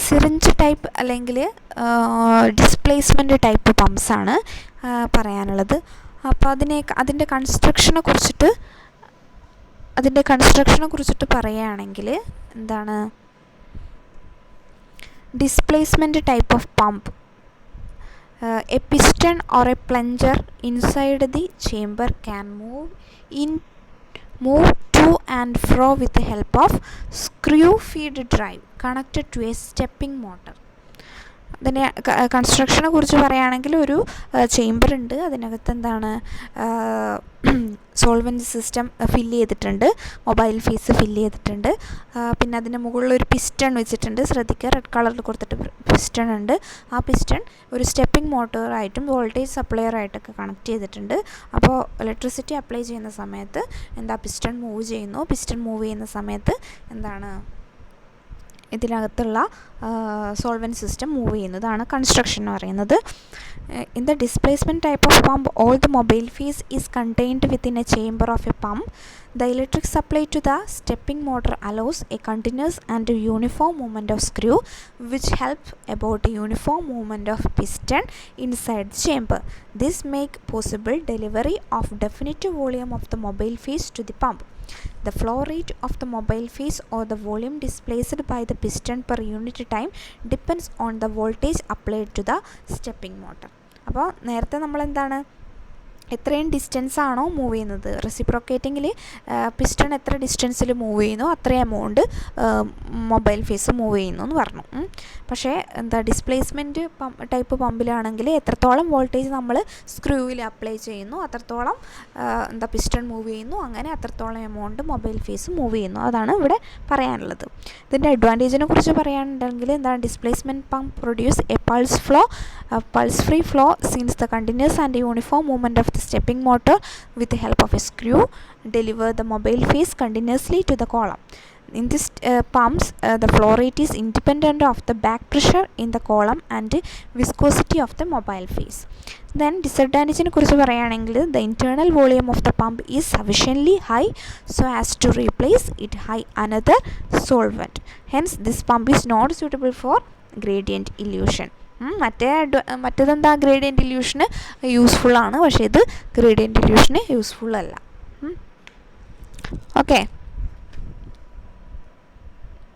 Syringe type അല്ലെങ്കിൽ displacement type പമ്പ്സാണ് പറയാനുള്ളത്. അപ്പോൾ അതിൻ്റെ കൺസ്ട്രക്ഷനെ കുറിച്ചിട്ട് പറയുകയാണെങ്കിൽ എന്താണ്, displacement type of pump, a piston or a plunger inside the chamber can move to and fro with the help of screw feed drive connected to a stepping motor. അതിൻ്റെ കൺസ്ട്രക്ഷനെ കുറിച്ച് പറയുകയാണെങ്കിൽ ഒരു ചേംബർ ഉണ്ട്, അതിനകത്ത് എന്താണ് സോൾവെൻറ്റ് സിസ്റ്റം ഫില്ല് ചെയ്തിട്ടുണ്ട്, mobile fees fill ചെയ്തിട്ടുണ്ട്. പിന്നെ അതിൻ്റെ മുകളിലൊരു പിസ്റ്റൺ വെച്ചിട്ടുണ്ട്, ശ്രദ്ധിക്കുക, റെഡ് കളറിൽ കൊടുത്തിട്ട് പിസ്റ്റൺ ഉണ്ട്. ആ പിസ്റ്റൺ ഒരു സ്റ്റെപ്പിംഗ് മോട്ടറായിട്ടും വോൾട്ടേജ് സപ്ലയറായിട്ടൊക്കെ കണക്ട് ചെയ്തിട്ടുണ്ട്. അപ്പോൾ ഇലക്ട്രിസിറ്റി അപ്ലൈ ചെയ്യുന്ന സമയത്ത് പിസ്റ്റൺ മൂവ് ചെയ്യുന്നു. പിസ്റ്റൺ മൂവ് ചെയ്യുന്ന സമയത്ത് എന്താണ്, ഇതിനകത്തുള്ള സോൾവെൻറ്റ് സിസ്റ്റം മൂവ് ചെയ്യുന്നതാണ് കൺസ്ട്രക്ഷൻ എന്ന് പറയുന്നത്. In the displacement type of pump all the mobile fees is contained within A chamber of A pump. The electric supply to the stepping motor allows a continuous and uniform movement of screw, which help about a uniform movement of piston inside the chamber. This make possible delivery of definite volume of the mobile phase to the pump. The flow rate of the mobile phase or the volume displaced by the piston per unit time depends on the voltage applied to the stepping motor. അപ്പോൾ നേരത്തെ നമ്മൾ എന്താണ്, എത്രയും distance ആണോ move ചെയ്യുന്നത്, റെസിപ്രോക്കേറ്റിങ്ങിൽ piston എത്ര ഡിസ്റ്റൻസിൽ move ചെയ്യുന്നു അത്രയും എമൗണ്ട് മൊബൈൽ ഫേസ് മൂവ് ചെയ്യുന്നു എന്ന് പറഞ്ഞു. പക്ഷേ ഡിസ്പ്ലേസ്മെൻറ്റ് ടൈപ്പ് പമ്പിലാണെങ്കിൽ എത്രത്തോളം വോൾട്ടേജ് നമ്മൾ സ്ക്രൂവിൽ അപ്ലൈ ചെയ്യുന്നു അത്രത്തോളം പിസ്റ്റൺ മൂവ് ചെയ്യുന്നു, അങ്ങനെ അത്രത്തോളം എമൗണ്ട് മൊബൈൽ ഫേസ് മൂവ് ചെയ്യുന്നു. അതാണ് ഇവിടെ പറയാനുള്ളത്. ഇതിൻ്റെ അഡ്വാൻറ്റേജിനെ കുറിച്ച് പറയാനുണ്ടെങ്കിൽ displacement pump produce a pulse free flow since the continuous and uniform movement of the stepping motor with the help of a screw deliver the mobile phase continuously to the column. In this pumps the flow rate is independent of the back pressure in the column and viscosity of the mobile phase. Then disadvantage ne kurichu parayanengil the internal volume of the pump is sufficiently high so as to replace it high another solvent. Hence this pump is not suitable for gradient illusion. മറ്റേതെന്താ, gradient ഇല്യൂഷന് യൂസ്ഫുള്ളാണ്, പക്ഷേ ഇത് gradient ഇല്യൂഷന് useful അല്ല. Okay.